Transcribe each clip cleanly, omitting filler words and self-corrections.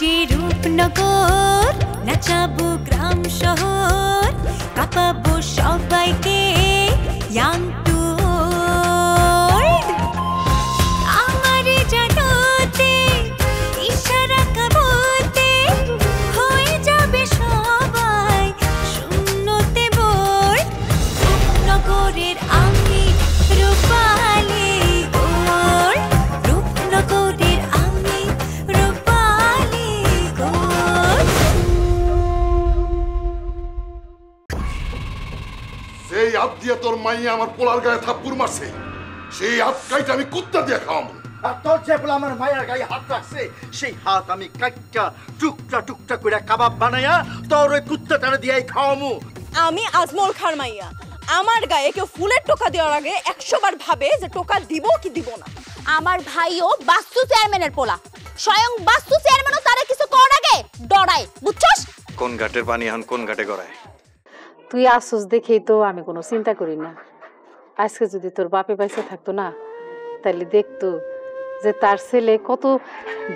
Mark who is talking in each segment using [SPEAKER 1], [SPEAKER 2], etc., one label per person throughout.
[SPEAKER 1] যে রূপনগর, নাচাবো গ্রাম শহর, কাঁপাবো সবাইকে young to old। আমারে জানাতে ইশারা কাবতে হয়ে যাবে সবাই শূন্যতে বোর। রূপনগরের আমি রূপালী গোর, রূপনগরের আমি রূপালী গোর।
[SPEAKER 2] সেই হাত দিয়ে তোর মাইয়া আমার পোলার গায়ে থাপ্পড় মারছে, সেই হাত কাইটা আমি কুত্তা দিয়ে খাওয়াবো।
[SPEAKER 3] আর তোর যে বলে আমার মায়ের গায়ে হাত রাখছে, সেই হাত আমি কাইটা টুকটা টুকটা করে কাবাব বানাইয়া তোর ওই কুত্তাটারে দিয়েই খাওয়ামু।
[SPEAKER 4] আমি আজমল খার মাইয়া, আমার গায়ে কেউ ফুলের টোকা দেওয়ার আগে 100 বার ভাবে যে টোকা দিব কি দিব না।
[SPEAKER 5] আমার ভাইও বাস্তু চেয়ারম্যানের পোলা, স্বয়ং বাস্তু চেয়ারম্যানও তারে কিছু করার আগে ডরায়, বুঝছস?
[SPEAKER 6] কোন ঘাটের পানি এখন কোন ঘাটে গড়ায়?
[SPEAKER 7] তুই আসছ দেখেই তো আমি কোনো চিন্তা করি না। আজকে যদি তোর বাপে পয়সা থাকতো না, তাহলে দেখতো যে তার ছেলে কত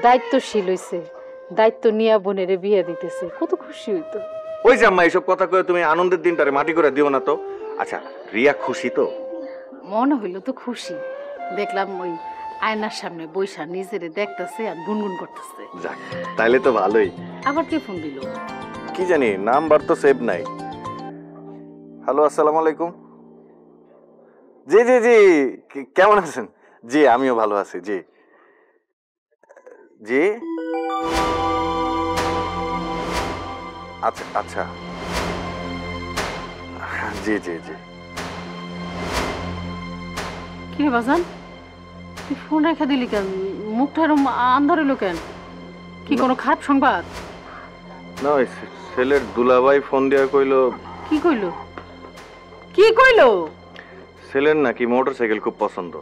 [SPEAKER 7] দায়িত্বশীল হইছে, দায়িত্ব নিয়ে বোনেরে বিয়ে দিতেছে, কত খুশি হইতো।
[SPEAKER 6] ওই যে আম্মা এইসব কথা কয়ে তুমি আনন্দের দিনটারে মাটি করে দিও না তো। আচ্ছা, রিয়া খুশি তো?
[SPEAKER 7] মনে হইলো তো খুশি। দেখলাম ওই আয়নার সামনে বৈশা নিজেরে দেখতেছে আর গুনগুন করতেছে।
[SPEAKER 6] যাক, তাইলে তো ভালোই।
[SPEAKER 7] আবার কে ফোন দিল?
[SPEAKER 6] কি জানি, নাম্বার তো সেভ নাই। হ্যালো, আসসালামু আলাইকুম। জি জি জি, কেমন আছেন? জি আমিও ভালো আছি। জি জি, আচ্ছা আচ্ছা, জি জি জি।
[SPEAKER 7] কি রে বাজান, তুই ফোন রেখে দিলি কেন? মুখটা এরকম আন্ধার হইলো কেন? কি কোনো খারাপ সংবাদ?
[SPEAKER 6] না, ওই ছেলের দুলাভাই ফোন দিয়া কইলো।
[SPEAKER 7] কি কইলো? কি কইলো?
[SPEAKER 6] ছেলের নাকি মোটরসাইকেল খুব পছন্দ।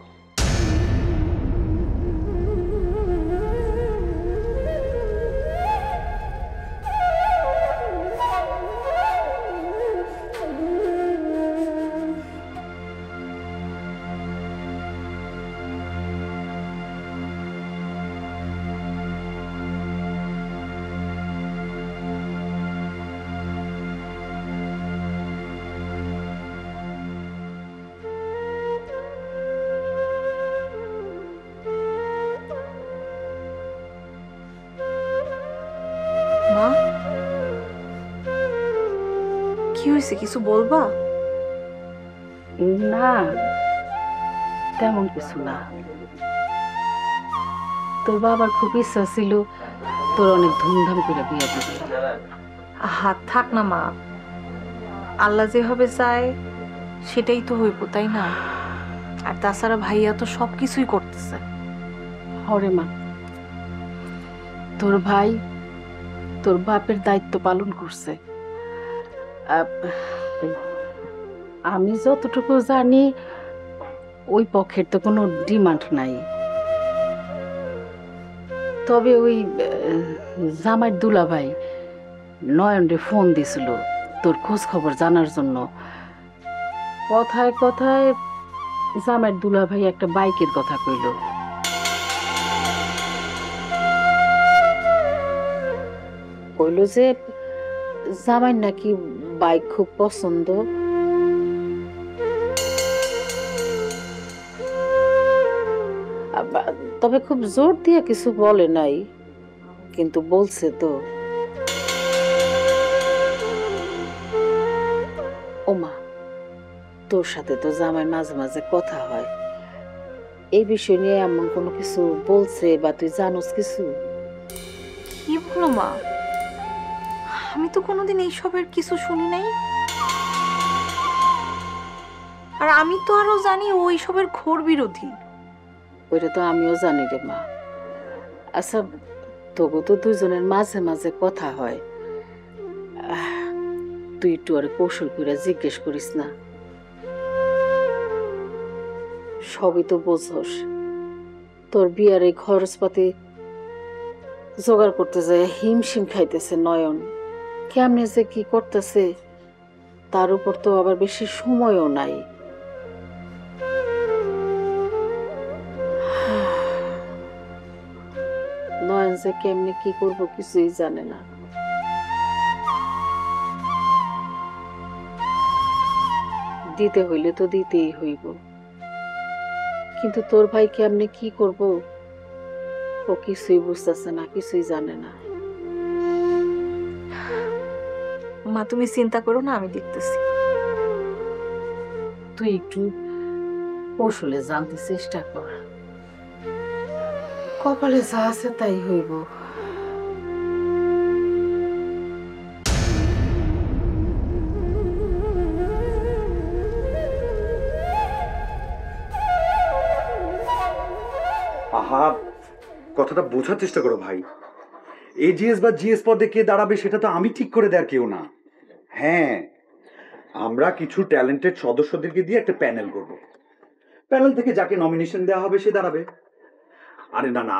[SPEAKER 8] মা, কি হয়েছে, কিছু বলবা?
[SPEAKER 7] না, তেমন কিছু না। তোর বাবার খুব ইচ্ছা ছিল তোর অনেক ধুমধাম করে বিয়ে দিবি।
[SPEAKER 8] হাত থাক না মা, আল্লাহ যেভাবে চায় সেটাই তো হইব, তাই না? আর তাছাড়া ভাইয়া তো সবকিছুই করতেছে।
[SPEAKER 7] হরে মা, তোর ভাই তোর বাপের দায়িত্ব পালন করছে। আমি যতটুকু জানি ওই পক্ষের তো কোনো ডিমান্ড নাই। তবে ওই জামাইয়ের দুলাভাই নয়নরে ফোন দিছিল তোর খোঁজ খবর জানার জন্য। কথায় কথায় জামাইয়ের দুলাভাই একটা বাইকের কথা কইল। কইল যে জামাই নাকি বাইক খুব পছন্দ। তবে খুব জোর দিয়ে কিছু বলে নাই, কিন্তু বলছে তো। ওমা, তোর সাথে তো জামাই মাঝে মাঝে কথা হয়, এই বিষয় নিয়ে এমন কোনো কিছু বলছে বা তুই জানোস কিছু?
[SPEAKER 8] কি বলো মা, আমি তো কোনোদিন এইসবের কিছু শুনি নাই। আর আমি তো আরো জানি ও এইসবের ঘোর বিরোধী।
[SPEAKER 7] ওইটা তো আমিও জানি রে মা। আচ্ছা, তবু তো দুজনের মাঝে মাঝে কথা হয়, তুই একটু আর কৌশল করে জিজ্ঞেস করিস না। সবই তো বোঝস, তোর বিয়ার এই খরচপাতি জোগাড় করতে যায় হিমশিম খাইতেছে নয়ন। কেমনে যে কি করতেছে, তার উপর তো আবার বেশি সময়ও নাই। নয়ন যে কেমনে কি করব কিছুই জানে না। দিতে হইলে তো দিতেই হইব, কিন্তু তোর ভাই কেমনে কি করব ও কিছুই বুঝতেছে না, কিছুই জানে না।
[SPEAKER 8] মা তুমি চিন্তা করো না, আমি দেখতেছি।
[SPEAKER 7] তুই একটু কৌশলে জানতে চেষ্টা কর, কপালে যা আছে তাই হইব।
[SPEAKER 9] আহা, কথাটা বোঝার চেষ্টা করো ভাই। এজিএস বা জিএস পদে কে দাঁড়াবে সেটা তো আমি ঠিক করে দেওয়ার কেউ না। হ্যাঁ, আমরা কিছু ট্যালেন্টেড সদস্যদেরকে দিয়ে একটা প্যানেল করব। প্যানেল থেকে যাকে নমিনেশন দেওয়া হবে সে দাঁড়াবে। আরে না না,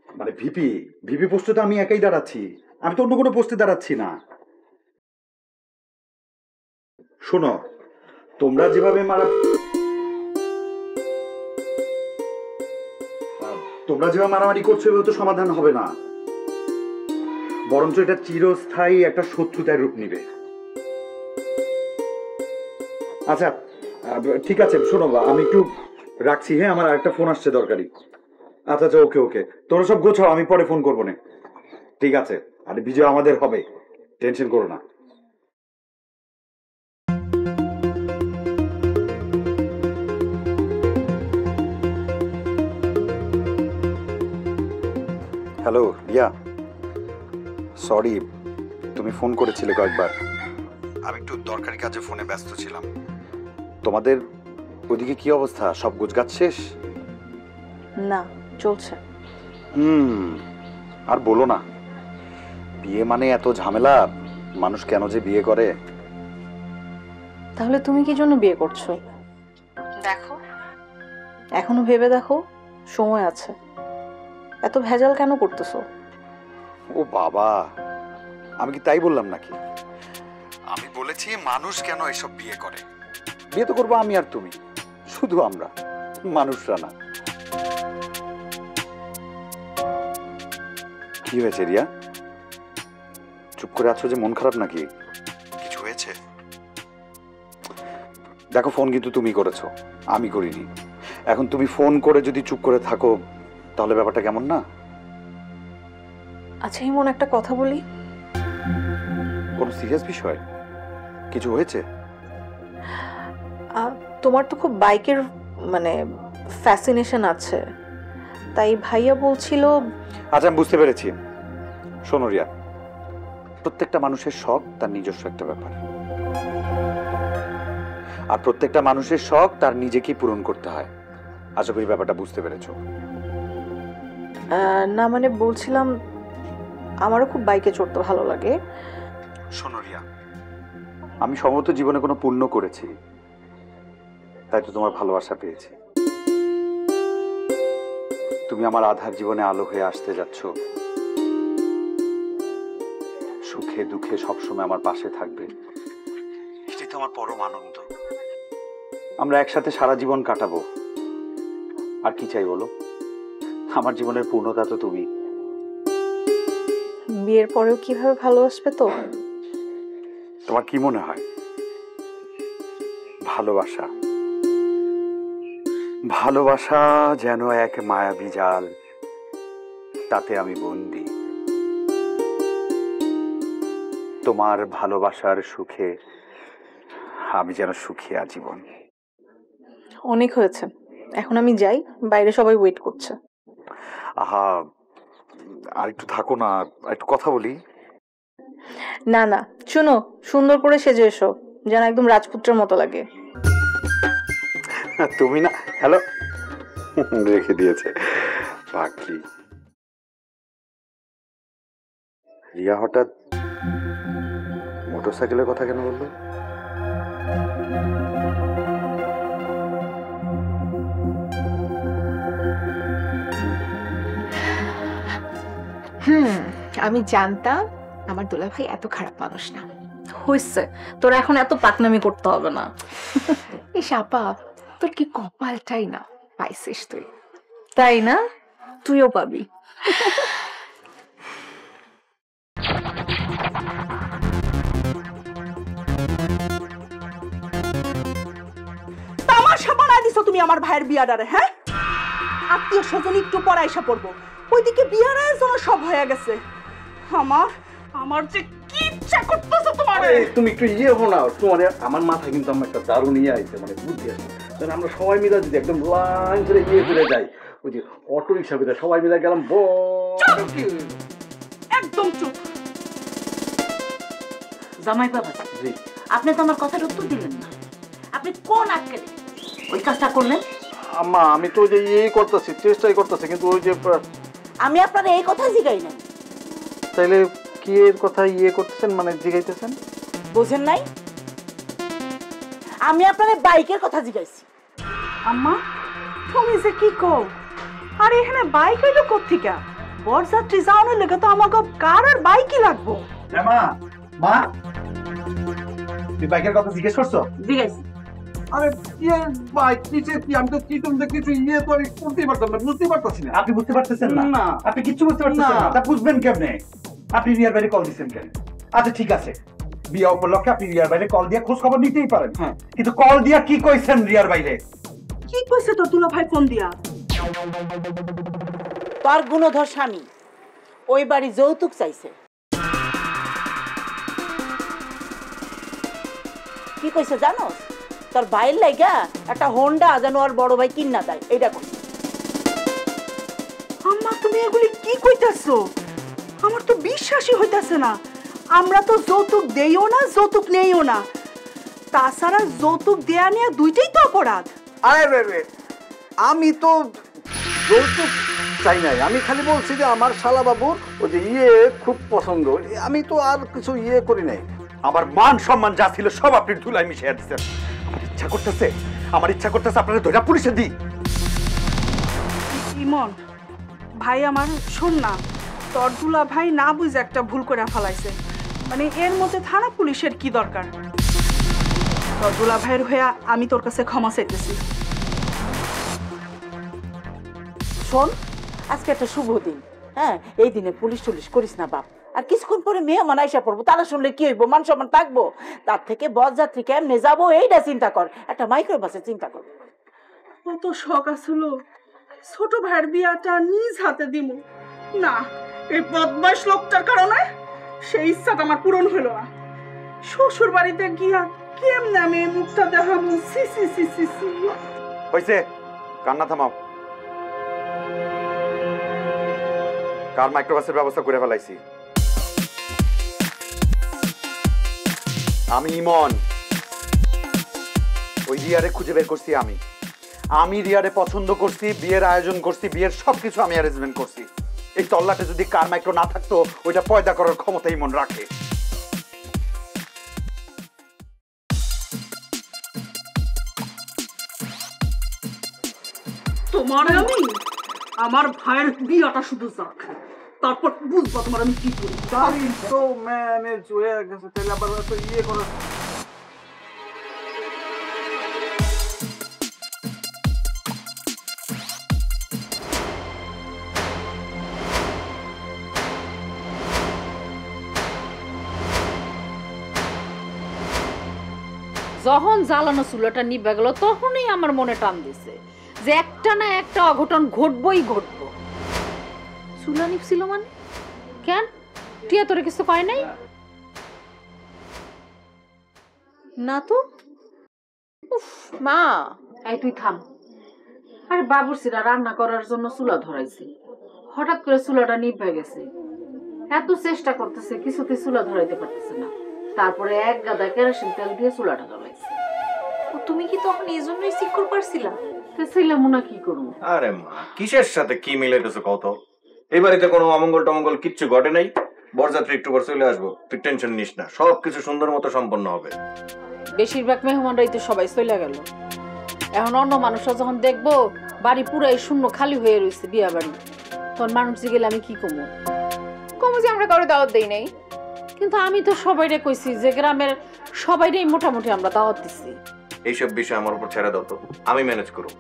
[SPEAKER 9] মানে ভিপি পোস্টে তো আমি একাই দাঁড়াচ্ছি, আমি তো অন্য কোনো পোস্টে দাঁড়াচ্ছি না। শোনো, তোমরা যেভাবে মারামারি করছো এভাবে তো সমাধান হবে না, বরঞ্চ এটা চিরস্থায়ী একটা শত্রুতার রূপ নিবে। আচ্ছা ঠিক আছে, শোনো আমি একটু রাখছি। হ্যাঁ, আমার আরেকটা ফোন আসছে দরকারি। আচ্ছা আচ্ছা, ওকে ওকে, তোরা সব গোছাও, আমি পরে ফোন করবো না। ঠিক আছে, আরে বিজয় আমাদের হবে, টেনশন করো না। হ্যালো রিয়া, সরি তুমি ফোন করেছিলে কয়েকবার, আমি একটু দরকারি কাজে ফোনে ব্যস্ত ছিলাম। তোমাদের ওদিকে কি অবস্থা, সব গোছগাছ শেষ?
[SPEAKER 8] না, চলছে।
[SPEAKER 9] আর বলো না, বিয়ে মানে এত ঝামেলা, মানুষ কেন যে বিয়ে করে।
[SPEAKER 8] তাহলে তুমি কি জন্য বিয়ে করছো? দেখো, এখনো ভেবে দেখো, সময় আছে। এত ভেজাল কেন করতেছো?
[SPEAKER 9] ও বাবা, আমি কি তাই বললাম নাকি? আমি বলেছি মানুষ কেন এসব বিয়ে করে। বিয়ে তো করবো আমি আর তুমি, শুধু আমরা, মানুষরা না। কি হয়েছে রিয়া, চুপ করে আছো যে? মন খারাপ নাকি? কিছু হয়েছে? দেখো, ফোন কিন্তু তুমি করেছো, আমি করিনি। এখন তুমি ফোন করে যদি চুপ করে থাকো তাহলে ব্যাপারটা কেমন না?
[SPEAKER 8] আচ্ছা ইমন, একটা কথা বলি।
[SPEAKER 9] কোনো সিরিয়াস বিষয়? কিছু হয়েছে?
[SPEAKER 8] তোমার তো খুব বাইকের মানে ফ্যাসিনেশন আছে, তাই ভাইয়া বলছিল।
[SPEAKER 9] আচ্ছা, আমি বুঝতে পেরেছি। শোনো রিয়া, প্রত্যেকটা মানুষের শখ তার নিজস্ব একটা ব্যাপার, আর প্রত্যেকটা মানুষের শখ তার নিজেকেই পূরণ করতে হয়। আশা করি ব্যাপারটা বুঝতে পেরেছো।
[SPEAKER 8] না মানে বলছিলাম, আমারও খুব বাইকে চড়তে ভালো লাগে।
[SPEAKER 9] শোনো রিয়া, আমি সম্ভবত জীবনে কোনো পুণ্য করেছি, তাই তো তোমার ভালোবাসা পেয়েছি। তুমি আমার আধার জীবনে আলো হয়ে আসতে যাচ্ছ, সুখে দুঃখে সবসময় আমার পাশে থাকবে, এটাই তো আমার পরম আনন্দ। আমরা একসাথে সারা জীবন কাটাবো, আর কি চাই বলো? আমার জীবনের পূর্ণতা তো তুমি।
[SPEAKER 8] বিয়ের পরেও কিভাবে ভালোবাসবে তো?
[SPEAKER 9] তোমার কি মনে হয়? ভালোবাসা, ভালোবাসা যেন এক মায়াবী জাল, তাতে আমি বন্দী। তোমার ভালোবাসার সুখে আমি যেন সুখী আজীবন।
[SPEAKER 8] অনেক হয়েছে, এখন আমি যাই, বাইরে সবাই ওয়েট করছে।
[SPEAKER 9] আহা, আর একটু থাকো না, একটু কথা বলি।
[SPEAKER 8] না না, শোনো, সুন্দর করে সেজে এসো, যেন একদম রাজপুত্রের মতো লাগে।
[SPEAKER 9] তুমি না, হ্যালো, রেখে দিয়েছে বাকি। রিয়া হঠাৎ মোটরসাইকেলের কথা কেন বললো?
[SPEAKER 10] আমি জানতাম আমার দুলা ভাই এত খারাপ মানুষ না।
[SPEAKER 8] হইছে, তোর এখন এত পাকনামি করতে হবে না।
[SPEAKER 10] এই সাপা, তোর কি কপালটাই না, পাইছিস তুই।
[SPEAKER 8] তাই না? তুইও পাবি।
[SPEAKER 4] দিছো তুমি আমার ভাইয়ের বিয়াডারে? হ্যাঁ, আত্মীয় স্বজন একটু পরে এসে পড়বো, ওইদিকে বিয়ার আয়োজন সব হয়ে গেছে। আমার আমার যে কি ইচ্ছা করতেছে তোমার।
[SPEAKER 3] তুমি একটু হো না, তোমার আমার মাথায় কিন্তু আমার একটা দারুণ আইছে, মানে বুদ্ধি আছে। আমরা সবাই মিলে যদি একদম লাইন করে করে যাই, ওই যে অটো রিক্সা করে সবাই মিলে গেলাম।
[SPEAKER 4] একদম চুপ।
[SPEAKER 11] জামাই বাবা,
[SPEAKER 3] জি,
[SPEAKER 11] আপনি তো আমার কথার উত্তর দিলেন না। আপনি কোন আটকে ওই কাজটা করলেন?
[SPEAKER 3] আম্মা আমি তো যে করতেছি, চেষ্টাই করতেছি, কিন্তু ওই যে
[SPEAKER 11] আমি আপনার এই কথা জিগাই নাই।
[SPEAKER 3] তাইলে কি এর কথা করতেছেন, মানে জিগাইতেছেন?
[SPEAKER 11] বুঝেন নাই? আমি আপনার বাইকের কথা জিগাইছি।
[SPEAKER 4] আম্মা তুমি যে কি কও? আর এখানে বাইক হইলো কোত্থেকে? বরযাত্রী যাওয়ানোর লেগে তো আমাকে কার আর বাইকই লাগবো।
[SPEAKER 9] মা মা তুই বাইকের কথা জিজ্ঞেস করছো?
[SPEAKER 11] জিগাইছি।
[SPEAKER 9] আরে বাইক কিসে কি, আমি তো কি তুমি কিছু তো আমি করতেই পারতাম না, বুঝতে পারতেছি না। আপনি বুঝতে পারতেছেন না? আপনি কিচ্ছু বুঝতে পারতেছেন না? তা বুঝবেন কেমনে? আপনি রিয়ার বাইরে কল দিচ্ছেন কেন? আচ্ছা ঠিক আছে, বিয়া উপলক্ষে আপনি রিয়ার বাইরে কল দিয়ে খোঁজ খবর নিতেই পারেন, হ্যাঁ, কিন্তু কল দিয়া কি কইছেন রিয়ার বাইরে?
[SPEAKER 4] কি কইছে তোর দুলা ভাই ফোন দিয়া?
[SPEAKER 11] তোর গুণধর স্বামী ওই বাড়ি যৌতুক চাইছে। কি কইছে জানো? তোর ভাইয়ের লাইগা একটা হোন্ডা যেন ওর বড় ভাই কিনা দেয়, এইটা কইছে।
[SPEAKER 4] আম্মা তুমি এগুলি কি কইতাছো? আমার তো বিশ্বাসই হইতাছে না। আমরা তো যৌতুক দেইও না, যৌতুক নেইও না। তাছাড়া যৌতুক দেয়া নিয়ে দুইটাই তো অপরাধ।
[SPEAKER 3] আরে আমি তো যৌতুক চাই নাই, আমি খালি বলছি যে আমার শালা বাবুর ওই যে খুব পছন্দ, আমি তো আর কিছু করি নাই। আমার মান সম্মান যা ছিল সব আপনি ধুলাই মিশিয়ে দিচ্ছেন। আমার ইচ্ছা করতেছে আপনারা ধরে পুলিশে দিই।
[SPEAKER 4] ইমন ভাই আমার, শোন না, তোর দুলা ভাই না বুঝে একটা ভুল করে ফেলাইছে। মানে এর মধ্যে থানা পুলিশের কি দরকার? তোর দুলা ভাইয়ের হয়ে আমি তোর কাছে ক্ষমা চাইতেছি।
[SPEAKER 11] শোন, আজকে একটা শুভ দিন, হ্যাঁ, এই দিনে পুলিশ টুলিশ করিস না বাপ। আর কিছুক্ষণ পরে মেহমান আইসা পড়বো, তারা শুনলে কি হইব? মান সম্মান থাকবো? তার থেকে বরযাত্রী কেমনে যাবো এইটা চিন্তা কর, একটা মাইক্রো বাসে চিন্তা কর।
[SPEAKER 4] কত শখ আসলো ছোট ভাইয়ের বিয়াটা নিজ হাতে দিব, না এই বদমাইশ লোকটার কারণে সেই ইচ্ছাটা আমার পূরণ হলো না। শ্বশুর বাড়িতে গিয়া কেমনে আমি এই মুখটা দেখাবো? সি সি সি সি সি।
[SPEAKER 9] হইছে, কান্না থামাও। কার মাইক্রোবাসের ব্যবস্থা করে ফেলাইছি? আমি ইমন। ওই রিয়ারে খুঁজে বের করছি আমি রিয়ারে পছন্দ করছি, বিয়ের আয়োজন করছি, বিয়ের সবকিছু আমি অ্যারেঞ্জমেন্ট করছি। এই তল্লাটে যদি কার মাইক্রো না থাকতো, ওইটা পয়দা করার ক্ষমতা ইমন রাখে।
[SPEAKER 4] তোমার আমি আমার ভাইয়ের বিয়াটা শুধু যাক, তারপর বুঝবো তোমার আমি কি করি।
[SPEAKER 3] তো ম্যানেজ হয়ে গেছে, তাহলে আবার তো করো।
[SPEAKER 7] যখন জ্বালানো চুলাটা নিভে গেল তখনই আমার মনে টান দিছে যে একটা না একটা অঘটন ঘটবই ঘটবো। চুলা নিভছিল মানে কেন? টিয়া তোরে কিছু কয় নাই? না তো। মা এই তুই থাম। আরে বাবুর্চিরা রান্না করার জন্য চুলা ধরাইছি, হঠাৎ করে চুলাটা নিভে গেছে। এত চেষ্টা করতেছে, কিছুতে চুলা ধরাইতে পারতেছে না। তারপরে এক গাদা কেরোসিন তেল দিয়ে চুলাটা জ্বালাইছে।
[SPEAKER 8] তুমি কি তখন এই জন্যই সিকিউর পারছিলা?
[SPEAKER 7] ছিলাম না, কি করবো?
[SPEAKER 6] আরে মা, কিসের সাথে কি মিলাইতেছো কত? এই বাড়িতে কোনো অমঙ্গল টমঙ্গল কিচ্ছু ঘটে নাই। বরযাত্রী একটু পর চলে আসবো, তুই টেনশন নিস না, সবকিছু সুন্দর মতো সম্পন্ন হবে।
[SPEAKER 7] বেশিরভাগ মেহমানরাই তো সবাই চলে গেল। এখন অন্য মানুষরা যখন দেখবো বাড়ি পুরাই শূন্য খালি হয়ে রয়েছে, বিয়া বাড়ি, তখন মানুষ গেলে আমি কি কমু?
[SPEAKER 10] কমু যে আমরা কারো দাওয়াত দেই নাই।
[SPEAKER 7] কিন্তু আমি তো সবাইরে কইছি যে গ্রামের সবাইরেই মোটামুটি আমরা দাওয়াত দিচ্ছি।
[SPEAKER 6] এইসব বিষয় আমার উপর ছেড়ে দাও তো, আমি ম্যানেজ করব।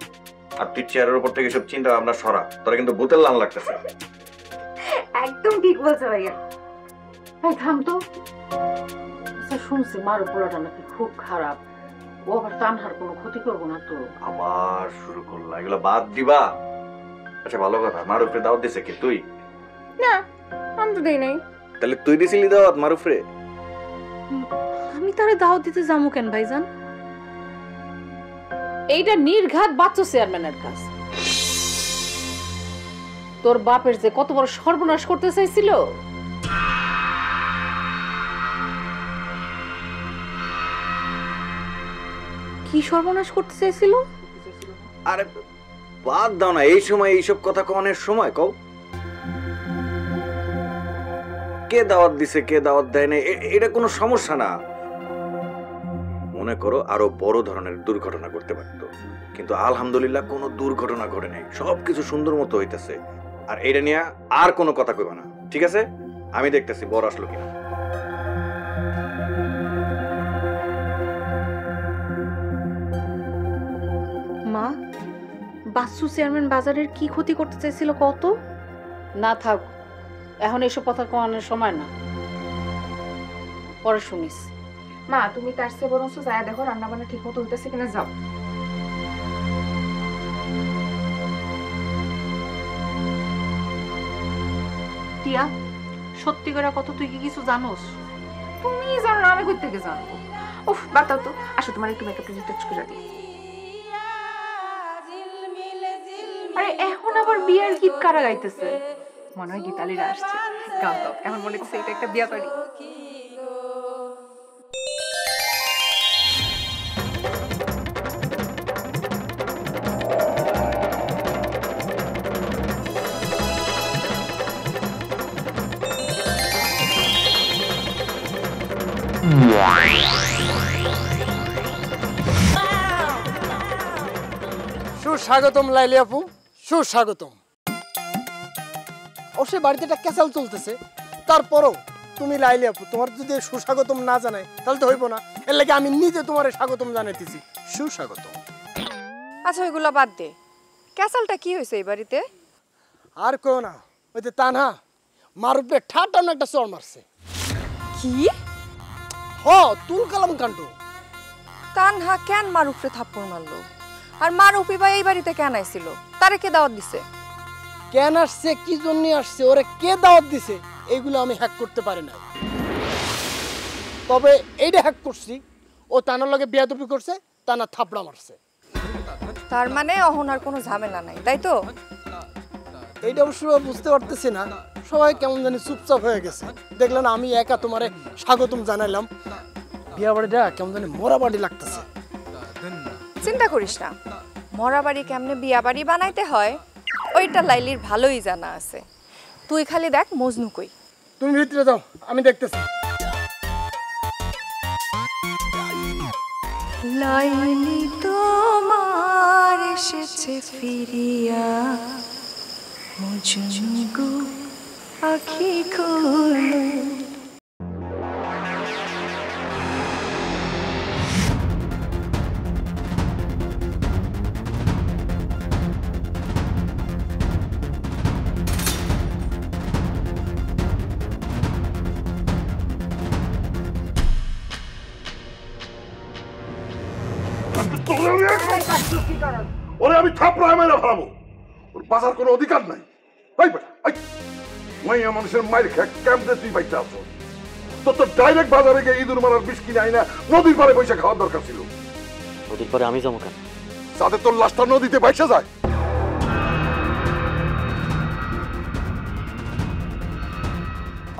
[SPEAKER 6] আর তুই চেয়ারের উপর থেকে সব চিন্তা ভাবনা সরা, তোরা কিন্তু ভূতের লাল লাগতেছে।
[SPEAKER 10] একদম ঠিক বলছো ভাইয়া।
[SPEAKER 7] এই থাম তো। আচ্ছা শুনছি মার পোলাটা নাকি খুব খারাপ, ও আবার তানহার কোনো ক্ষতি করবো না তো।
[SPEAKER 6] আবার শুরু করলা, এগুলো বাদ দিবা? আচ্ছা ভালো কথা, মারুফরে দাওয়াত দিছে কি তুই?
[SPEAKER 10] না, আমি তো দেই নাই।
[SPEAKER 6] তাহলে তুই দিছিলি দাওয়াত মারুফরে?
[SPEAKER 8] আমি তারে দাওয়াত দিতে যাবো কেন ভাইজান?
[SPEAKER 7] এইটা নির্ঘাত বাচ্চা চেয়ারম্যানের কাজ। তোর বাপের যে কত বড় সর্বনাশ করতে চাইছিল,
[SPEAKER 8] কি সর্বনাশ করতে চাইছিল?
[SPEAKER 6] আরে বাদ দাও না, এই সময় এইসব কথা কনের সময় কও। কে দাওয়াত দিছে কে দাওয়াত দেয় না এটা কোনো সমস্যা না। মনে করো আরো বড় ধরনের দুর্ঘটনা করতে পারতো, কিন্তু আলহামদুলিল্লাহ কোনো দুর্ঘটনা ঘটে নাই, সবকিছু সুন্দর মতো হইতেছে। আর এটা নিয়ে আর কোনো কথা কইবা না, ঠিক আছে? আমি দেখতেছি বড় আসলো কিনা।
[SPEAKER 8] মা, বাসু চেয়ারম্যান বাজারের কি ক্ষতি করতে চাইছিল কত?
[SPEAKER 7] না থাক, এখন এসব কথা কওয়ানোর সময় না, পরে শুনিস।
[SPEAKER 10] মা, তুমি তার চেয়ে বরঞ্চ যায় দেখো রান্না বান্না ঠিক মতো হইতেছে কিনা, যাও।
[SPEAKER 8] টিয়া, সত্যি করে কত তুই কি কিছু জানোস?
[SPEAKER 10] তুমি জানো না, আমি কই থেকে জানবো? উফ, বাতাও তো। আসো, তোমার একটু মেকআপ টাচ করে দিই। আরে এখন আবার বিয়ের গীত কারা গাইতেছে? মনে হয় গীতালিরা আসছে। গাও গাও, এখন মনে হচ্ছে এটা একটা বিয়া বাড়ি।
[SPEAKER 12] সুস্বাগতম লাইলি আপু, সুস্বাগতম। অবশ্যই বাড়িতে একটা ক্যাসাল চলতেছে, তারপরও তুমি লাইলি আপু, তোমার যদি সুস্বাগতম না জানাই তাহলে তো হইব না। এর লাগে আমি নিজে তোমার স্বাগতম জানাইতেছি, সুস্বাগতম।
[SPEAKER 10] আচ্ছা, ওইগুলো বাদ দে। ক্যাসালটা কি হয়েছে এই বাড়িতে?
[SPEAKER 12] আর কেউ না, ওই যে তানহা মারুপে ঠাটানো একটা চড় মারছে।
[SPEAKER 10] কি?
[SPEAKER 12] তুল কালাম কাণ্ড।
[SPEAKER 10] তানহা কেন মারুফরে থাপ্পড় মারলো? আর মারুফি ভাই এই বাড়িতে কেন আইছিল? তারে কে দাওয়াত দিছে?
[SPEAKER 12] কেন আসছে, কি জন্য আসছে, ওরে কে দাওয়াত দিছে, এইগুলো আমি হ্যাক করতে পারি না। তবে এইটা হ্যাক করছি, ও তানার লগে বেয়াদবি করছে, তানা থাপড়া মারছে।
[SPEAKER 10] তার মানে অহন আর কোনো ঝামেলা নাই, তাই তো?
[SPEAKER 12] এইটা অবশ্য বুঝতে পারতেছি না, সবাই কেমন জানি চুপচাপ হয়ে গেছে। দেখলেন আমি একা তোমারে স্বাগতম জানাইলাম, বিয়া বাড়িটা কেমন জানি মরা বাড়ি লাগতেছে।
[SPEAKER 10] চিন্তা করিস না, মরা বাড়ি কেমনে বিয়া বাড়ি বানাইতে হয় ওইটা লাইলির ভালোই জানা আছে। তুই খালি দেখ মজনু কই।
[SPEAKER 12] তুমি ভিতরে যাও, আমি দেখতেছি।
[SPEAKER 10] লাইলি তোমার এসেছে ফিরিয়া, মজনু গো আখি খোলো।
[SPEAKER 2] ওরে আমি থাপড়ায় মেরে ফেলাবো, ওর বাঁচার কোনো অধিকার নাই। মাইয়া মানুষের মায়ের ক্যাম্পে তুই বাইতে আসো, তোর তো ডাইরেক্ট বাজারে গিয়ে ইঁদুর মারার বিষ কিনে আইনা নদীর পাড়ে বৈশা খাওয়ার দরকার ছিল।
[SPEAKER 13] নদীর পাড়ে আমি যাবো কেন?
[SPEAKER 2] যাতে তোর লাশটা নদীতে বাইসা যায়।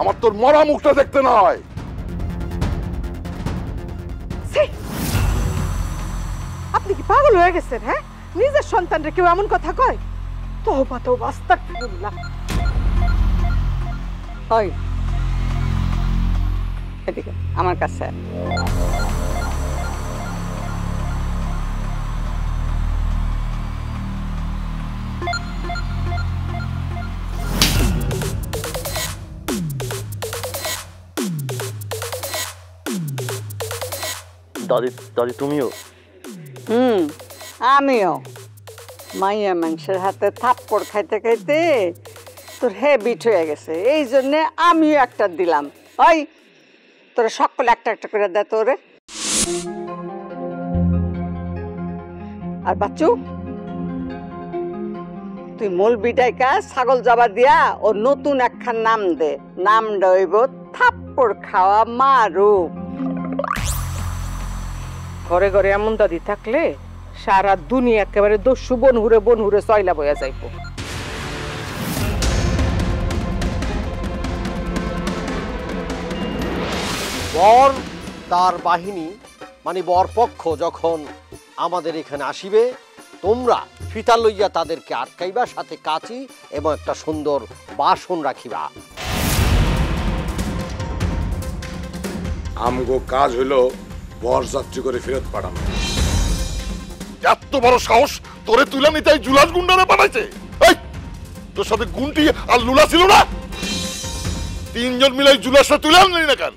[SPEAKER 2] আমার তোর মরা মুখটা দেখতে না হয়।
[SPEAKER 4] আপনি কি পাগল হয়ে গেছেন? হ্যাঁ, নিজের সন্তানরে কেউ এমন কথা কয়? তওবা তওবা, আস্তাগফিরুল্লাহ।
[SPEAKER 14] ওই এদিকে আমার কাছে
[SPEAKER 13] দাদি, দাদি তুমিও?
[SPEAKER 14] আমিও। মাইয়া মানুষের হাতে থাপ্পড় খাইতে খাইতে তোর হ্যাবিট হয়ে গেছে, এই জন্যে আমিও একটা দিলাম। ওই তোরা সকলে একটা একটা করে দে তোরে। আর বাচ্চু তুই মলবি ডাইকা ছাগল জবা দিয়া ও নতুন একখান নাম দে, নামটা হইব থাপ্পড় খাওয়া মারুফ।
[SPEAKER 15] ঘরে ঘরে এমন দাদি থাকলে সারা দুনিয়া একেবারে দস্যু বনহুরে সয়লা বয়া যাইব।
[SPEAKER 16] বর তার বাহিনী মানে বরপক্ষ যখন আমাদের এখানে আসিবে, তোমরা ফিতা লইয়া তাদেরকে আটকাইবা, সাথে কাচি এবং একটা সুন্দর বাসন রাখিবা।
[SPEAKER 2] আমগো কাজ হইল বরযাত্রী করে ফেরত পাঠানো। এত বড় সাহস তোরে তুলে নিতে জুলাস গুন্ডারে পাঠাইছে? এই তোর সাথে গুন্টি আর লুলা ছিল না? তিনজন মিলে জুলাসটা তুলে আনলি না কেন?